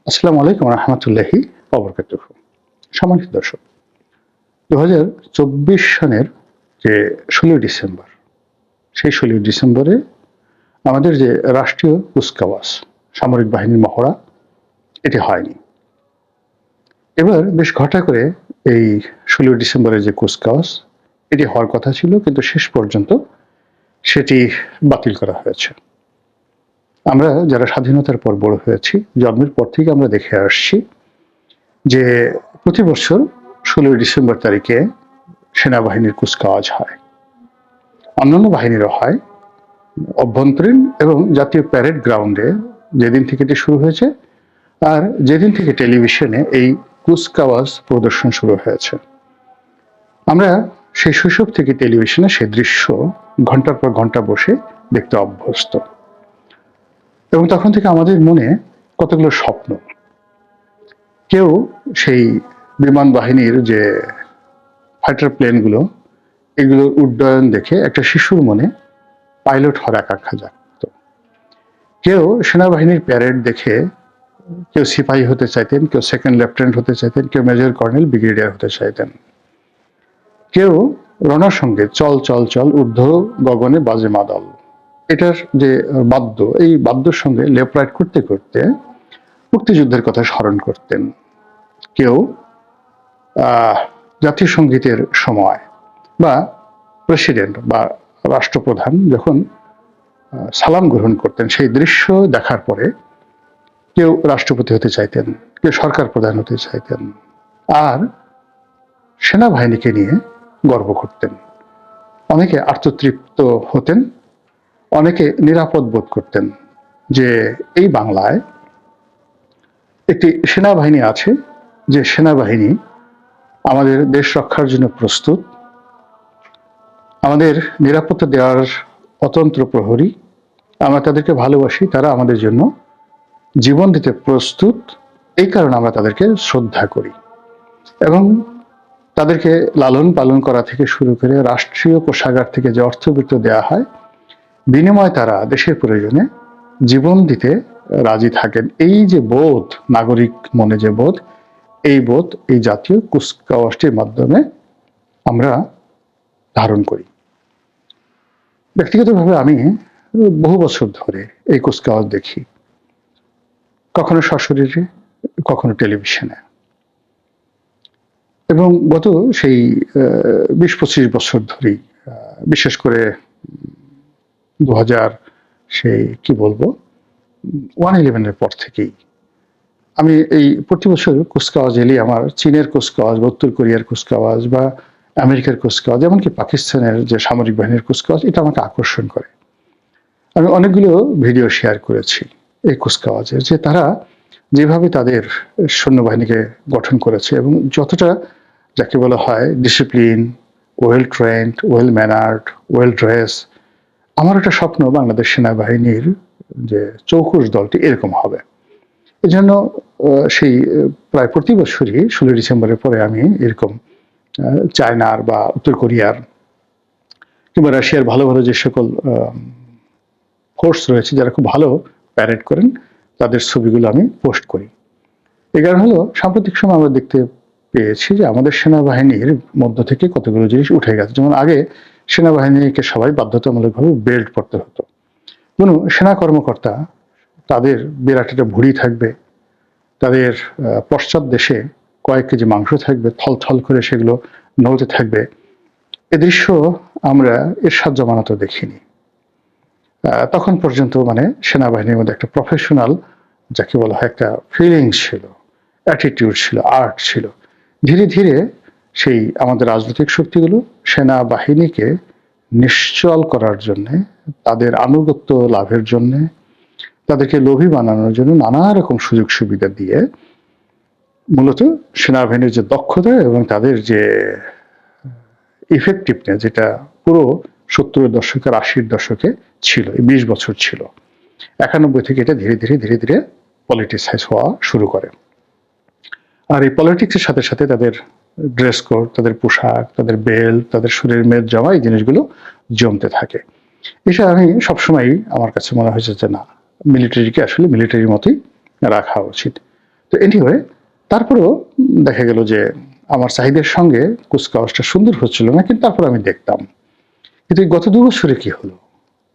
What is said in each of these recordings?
আসসালামু আলাইকুম রহমতুল্লাহি ওয়া সম্মানিত দর্শক, 2024 সনের যে 16 ডিসেম্বর, সেই 16 ডিসেম্বরে আমাদের যে রাষ্ট্রীয় কুচকাওয়াজ, সামরিক বাহিনীর মহড়া, এটি হয়নি। এবার বেশ ঘটা করে এই 16 ডিসেম্বরের যে কুচকাওয়াজ, এটি হওয়ার কথা ছিল, কিন্তু শেষ পর্যন্ত সেটি বাতিল করা হয়েছে। আমরা যারা স্বাধীনতার পর বড় হয়েছি, জন্মের পর থেকে আমরা দেখে আসছি যে প্রতি বছর 16 ডিসেম্বর তারিখে সেনাবাহিনীর কুচকাওয়াজ হয়, অন্যান্য বাহিনীরও হয়, অভ্যন্তরীণ এবং জাতীয় প্যারেড গ্রাউন্ডে যেদিন থেকে এটি শুরু হয়েছে, আর যেদিন থেকে টেলিভিশনে এই কুচকাওয়াজ প্রদর্শন শুরু হয়েছে। আমরা সেই শৈশব থেকে টেলিভিশনে সেই দৃশ্য ঘন্টার পর ঘন্টা বসে দেখতে অভ্যস্ত, এবং তখন থেকে আমাদের মনে কতগুলো স্বপ্ন। কেউ সেই বিমান বাহিনীর যে ফাইটার প্লেনগুলো, এগুলোর উড্ডয়ন দেখে একটা শিশুর মনে পাইলট হওয়ার আকাঙ্ক্ষা জাগত। কেউ সেনাবাহিনীর প্যারেড দেখে কেউ সিপাহী হতে চাইতেন, কেউ সেকেন্ড লেফটেন্যান্ট হতে চাইতেন, কেউ মেজর কর্নেল, ব্রিগেডিয়ার হতে চাইতেন। কেউ রণসঙ্গীত চল চল চল ঊর্ধ্ব গগনে বাজে মাদল, এটার যে বাদ্য, এই বাদ্যর সঙ্গে লেফট রাইট করতে করতে মুক্তিযুদ্ধের কথা স্মরণ করতেন। কেউ জাতীয় সঙ্গীতের সময় বা প্রেসিডেন্ট বা রাষ্ট্রপ্রধান যখন সালাম গ্রহণ করতেন, সেই দৃশ্য দেখার পরে কেউ রাষ্ট্রপতি হতে চাইতেন, কেউ সরকার প্রধান হতে চাইতেন, আর সেনাবাহিনীকে নিয়ে গর্ব করতেন। অনেকে আত্মতৃপ্ত হতেন, অনেকে নিরাপদ বোধ করতেন যে এই বাংলায় একটি সেনাবাহিনী আছে, যে সেনাবাহিনী আমাদের দেশ রক্ষার জন্য প্রস্তুত, আমাদের নিরাপত্তা দেওয়ার অতন্ত্র প্রহরী। আমরা তাদেরকে ভালোবাসি, তারা আমাদের জন্য জীবন দিতে প্রস্তুত, এই কারণে আমরা তাদেরকে শ্রদ্ধা করি, এবং তাদেরকে লালন পালন করা থেকে শুরু করে রাষ্ট্রীয় কোষাগার থেকে যে অর্থবৃত্ত দেওয়া হয়, বিনিময়ে তারা দেশের প্রয়োজনে জীবন দিতে রাজি থাকেন। এই যে বোধ, নাগরিক মনে যে বোধ, এই বোধ এই জাতীয় কুচকাওয়াজটির মাধ্যমে আমরা ধারণ করি। ব্যক্তিগতভাবে আমি বহু বছর ধরে এই কুচকাওয়াজ দেখি, কখনো সশরীরে, কখনো টেলিভিশনে, এবং গত সেই 20-25 বছর ধরেই, বিশেষ করে 2000 সেই কি বলবো 111-এর পর থেকেই আমি এই প্রতি বছর কুচকাওয়াজ এলে আমার চীনের কুচকাওয়াজ বা উত্তর কোরিয়ার কুচকাওয়াজ বা আমেরিকার কুচকাওয়াজ, এমনকি পাকিস্তানের যে সামরিক বাহিনীর কুচকাওয়াজ, এটা আমাকে আকর্ষণ করে। আমি অনেকগুলো ভিডিও শেয়ার করেছি এই কুচকাওয়াজের, যে তারা যেভাবে তাদের সৈন্যবাহিনীকে গঠন করেছে, এবং যতটা যাকে বলা হয় discipline, well trend, well ম্যানার্ড, well dress. আমার একটা স্বপ্ন বাংলাদেশ সেনাবাহিনীর যে চৌকুশ দলটি এরকম হবে। এই জন্য সেই প্রায় প্রতি বছরই 16 ডিসেম্বরের পরে আমি এরকম চায়নার বা উত্তর কোরিয়ার কিংবা রাশিয়ার ভালো ভালো যে সকল ফোর্স রয়েছে, যারা খুব ভালো প্যারেড করেন, তাদের ছবিগুলো আমি পোস্ট করি। এই কারণ হলো, সাম্প্রতিক সময় আমরা দেখতে পেয়েছি যে আমাদের সেনাবাহিনীর মধ্য থেকে কতগুলো জিনিস উঠে গেছে। যেমন আগে সেনাবাহিনীকে সবাই বাধ্যতামূলকভাবে বেল্ট পরতে হতো। কোনো সেনা কর্মকর্তা তাদের বিরাট একটা ভুঁড়ি থাকবে, তাদের পশ্চাৎ দেশে কয়েক কেজি মাংস থাকবে, থলথল করে সেগুলো নড়তে থাকবে। এ দৃশ্য আমরা এরশাদ জামানাতেও দেখিনি। তখন পর্যন্ত মানে সেনাবাহিনীর মধ্যে একটা প্রফেশনাল, যাকে বলা হয়, একটা ফিলিংস ছিল, অ্যাটিটিউড ছিল, আর্ট ছিল। ধীরে ধীরে সেই আমাদের রাজনৈতিক শক্তিগুলো সেনাবাহিনীকে নিশ্চল করার জন্যে, তাদের আনুগত্য লাভের জন্যে, তাদেরকে লোভী বানানোর জন্য নানা রকম সুযোগ সুবিধা দিয়ে মূলত সেনাবাহিনীর যে দক্ষতা এবং তাদের যে ইফেক্টিভনেস, যেটা পুরো 70-এর দশকের 80-এর দশকে ছিল, এই 20 বছর ছিল, 91 থেকে এটা ধীরে ধীরে ধীরে ধীরে পলিটিসাইজ হওয়া শুরু করে। আর এই পলিটিক্সের সাথে সাথে তাদের ড্রেস কোড, তাদের পোশাক, তাদের বেল্ট, তাদের শরীরের মেদ জামা, এই জিনিসগুলো জমতে থাকে। এটা আমি সবসময় আমার কাছে মনে হয়েছে যে না, মিলিটারিকে আসলে মিলিটারির মতোই রাখা উচিত। তো এনিওয়ে, তারপরেও দেখা গেল যে আমার চাহিদার সঙ্গে কুচকাওয়াজটা সুন্দর হচ্ছিল না, কিন্তু তারপর আমি দেখতাম। কিন্তু এই গত 2 বছরে কি হলো?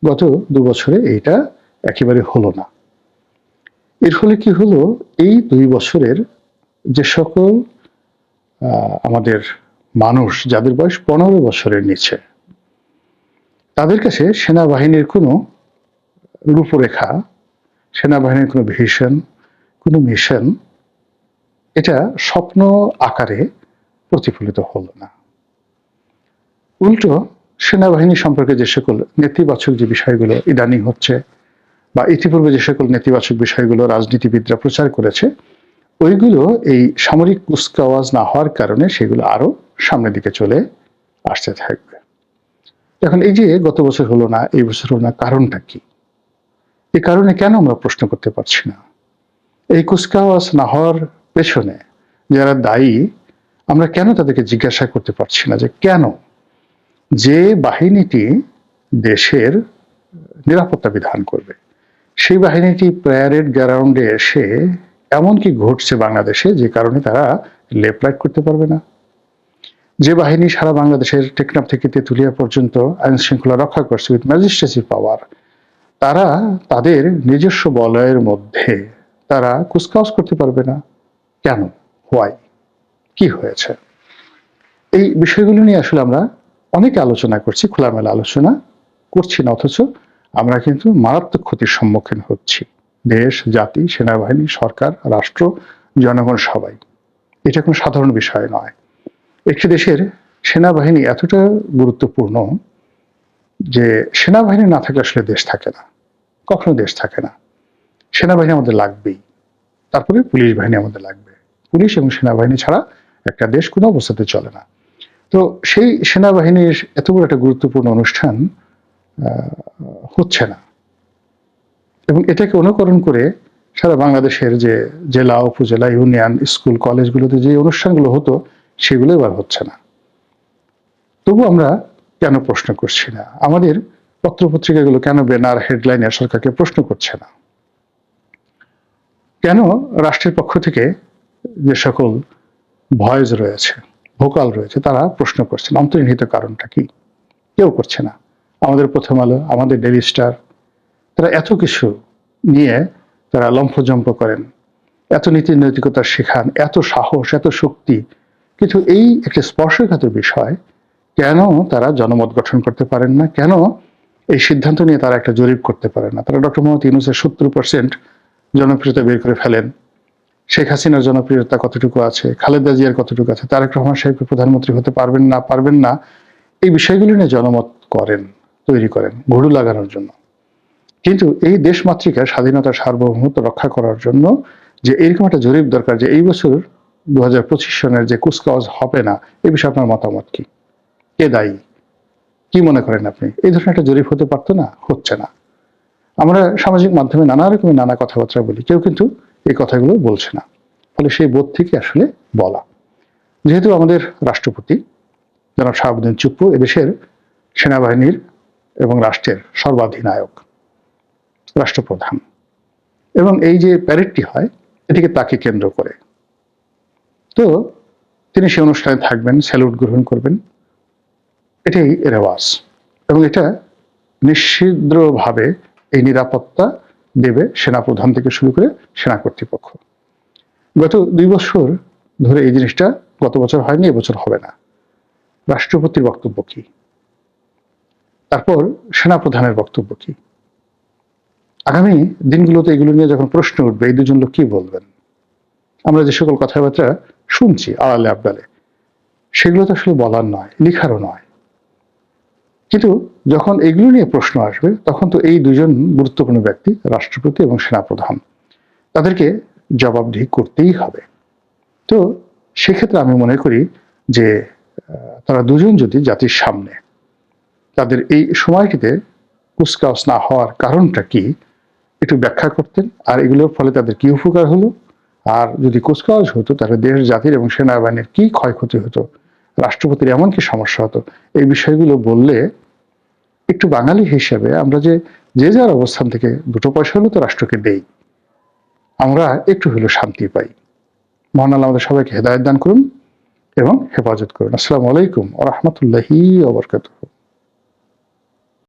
গত 2 বছরে এইটা একেবারে হলো না। এর ফলে কি হলো? এই 2 বছরের যে সকল আমাদের মানুষ যাদের বয়স 15 বছরের নিচে, তাদের কাছে সেনাবাহিনীর কোনো রূপরেখা, সেনাবাহিনীর কোনো ভিশন, কোনো মিশন, এটা স্বপ্ন আকারে প্রতিফলিত হলো না। উল্টো সেনাবাহিনী সম্পর্কে যে সকল নেতিবাচক যে বিষয়গুলো ইদানিং হচ্ছে, বা ইতিপূর্বে যে সকল নেতিবাচক বিষয়গুলো রাজনীতিবিদরা প্রচার করেছে, ওইগুলো এই সামরিক কুচকাওয়াজ না হওয়ার কারণে সেগুলো আরো সামনের দিকে চলে আসতে থাকবে। এখন এই যে গত বছর হলো না, এই বছর হলো না, কারণটা কি? এই কারণে কেন আমরা প্রশ্ন করতে পারছি না? এই কুচকাওয়াজ না হওয়ার পেছনে যারা দায়ী, আমরা কেন তাদেরকে জিজ্ঞাসা করতে পারছি না যে কেন? যে বাহিনীটি দেশের নিরাপত্তা বিধান করবে, সেই বাহিনীটি প্যারেড গ্রাউন্ডে এসে এমন কি ঘটছে বাংলাদেশে যে কারণে তারা লেফট রাইট করতে পারবে না? যে বাহিনী সারা বাংলাদেশের টেকনাফ থেকে তেঁতুলিয়া পর্যন্ত আইন শৃঙ্খলা রক্ষা করছে উইথ ম্যাজিস্ট্রেসি পাওয়ার, তারা তাদের নিজস্ব বলয়ের মধ্যে তারা কুচকাওয়াজ করতে পারবে না কেন? হোয়াই? কি হয়েছে? এই বিষয়গুলো নিয়ে আসলে আমরা অনেকে আলোচনা করছি, খোলামেলা আলোচনা করছি না, অথচ আমরা কিন্তু মারাত্মক ক্ষতির সম্মুখীন হচ্ছি। দেশ, জাতি, সেনাবাহিনী, সরকার, রাষ্ট্র, জনগণ সবাই। এটা কোনো সাধারণ বিষয় নয়। একটি দেশের সেনাবাহিনী এতটা গুরুত্বপূর্ণ যে সেনাবাহিনী না থাকলে আসলে দেশ থাকে না, কখনো দেশ থাকে না। সেনাবাহিনী আমাদের লাগবেই, তারপরে পুলিশ বাহিনী আমাদের লাগবে। পুলিশ এবং সেনাবাহিনী ছাড়া একটা দেশ কোনো অবস্থাতে চলে না। তো সেই সেনাবাহিনীর এত বড় একটা গুরুত্বপূর্ণ অনুষ্ঠান হচ্ছে না, এবং এটাকে অনুকরণ করে সারা বাংলাদেশের যে জেলা, উপজেলা, ইউনিয়ন, স্কুল, কলেজগুলোতে যে অনুষ্ঠানগুলো হতো সেগুলো এবার হচ্ছে না। তবু আমরা কেন প্রশ্ন করছি না? আমাদের পত্রপত্রিকাগুলো কেন ব্যানার, হেডলাইনে সরকারকে প্রশ্ন করছে না? কেন রাষ্ট্রের পক্ষ থেকে যে সকল ভয়েস রয়েছে, ভোকাল রয়েছে, তারা প্রশ্ন করছে না? অন্তর্নিহিত কারণটা কি? কেউ করছে না। আমাদের প্রথম আলো, আমাদের ডেইলি স্টার, তারা এত কিছু নিয়ে তারা লম্ফজম্প করেন, এত নীতি নৈতিকতা শেখান, এত সাহস, এত শক্তি, কিন্তু এই একটা স্পর্শকাতর বিষয় কেন তারা জনমত গঠন করতে পারেন না? কেন এই সিদ্ধান্ত নিয়ে তারা একটা জরিপ করতে পারেন না? তারা ডক্টর মোহাম্মদ ইউনূসের 70% জনপ্রিয়তা বের করে ফেলেন, শেখ হাসিনার জনপ্রিয়তা কতটুকু আছে, খালেদা জিয়ার কতটুকু আছে, তারেক রহমান সাহেবকে প্রধানমন্ত্রী হতে পারবেন না, এই বিষয়গুলি নিয়ে জনমত করেন, তৈরি করেন ঘুড়ু লাগানোর জন্য। কিন্তু এই দেশমাতৃকার স্বাধীনতা, সার্বভৌমত্ব রক্ষা করার জন্য যে এরকম একটা জরিপ দরকার, যে এই বছর 2025 সনের যে কুচকাওয়াজ হবে না, এই বিষয়ে আপনার মতামত কি? কে দায়ী? কি মনে করেন আপনি? এই ধরনের একটা জরিপ হতে পারতো না? হচ্ছে না। আমরা সামাজিক মাধ্যমে নানা রকমের নানা কথাবার্তা বলি, কেউ কিন্তু এই কথাগুলো বলছে না। ফলে সেই বোধ থেকে আসলে বলা। যেহেতু আমাদের রাষ্ট্রপতি জনাব শাহাবুদ্দিন চুপ্পু এদেশের সেনাবাহিনীর এবং রাষ্ট্রের সর্বাধিনায়ক, রাষ্ট্রপ্রধান, এবং এই যে প্যারেডটি হয় এটিকে তাকে কেন্দ্র করে, তো তিনি সে অনুষ্ঠানে থাকবেন, স্যালুট গ্রহণ করবেন, এটাই রেওয়াজ। এবং এটা নিশ্চিদ্রভাবে এই নিরাপত্তা দেবে সেনাপ্রধান থেকে শুরু করে সেনা কর্তৃপক্ষ। গত 2 বছর ধরে এই জিনিসটা, গত বছর হয়নি, এবছর হবে না। রাষ্ট্রপতির বক্তব্য কি? তারপর সেনাপ্রধানের বক্তব্য কি? আগামী দিনগুলোতে এগুলো নিয়ে যখন প্রশ্ন উঠবে, এই দুজন লোক কি বলবেন? আমরা যে সকল কথাবার্তা শুনছি আড়ালে আবডালে, সেগুলো তো আসলে বলার নয়, লিখারও নয়। কিন্তু যখন এগুলো নিয়ে প্রশ্ন আসবে, তখন তো এই দুজন গুরুত্বপূর্ণ ব্যক্তি, রাষ্ট্রপতি এবং সেনাপ্রধান, তাদেরকে জবাবদিহি করতেই হবে। তো সেক্ষেত্রে আমি মনে করি যে তারা দুজন যদি জাতির সামনে তাদের এই সময়টিতে কুচকাওয়াজ না হওয়ার কারণটা কি একটু ব্যাখ্যা করতেন, আর এগুলোর ফলে তাদের কি উপকার হলো, আর যদি কুচকাওয়াজ হতো তাহলে দেশ, জাতির এবং সেনাবাহিনীর কি ক্ষয়ক্ষতি হতো, রাষ্ট্রপতির এমন কি সমস্যা হতো, এই বিষয়গুলো বললে একটু বাঙালি হিসেবে আমরা যে যার অবস্থান থেকে 2 পয়সা হলেও তো রাষ্ট্রকে দেই, আমরা একটু হলেও শান্তি পাই। মহান আল্লাহ আমাদের সবাইকে হেদায়েত দান করুন এবং হেফাজত করুন। আসসালামু আলাইকুম ওয়া রাহমাতুল্লাহি ওয়া বারাকাতুহু।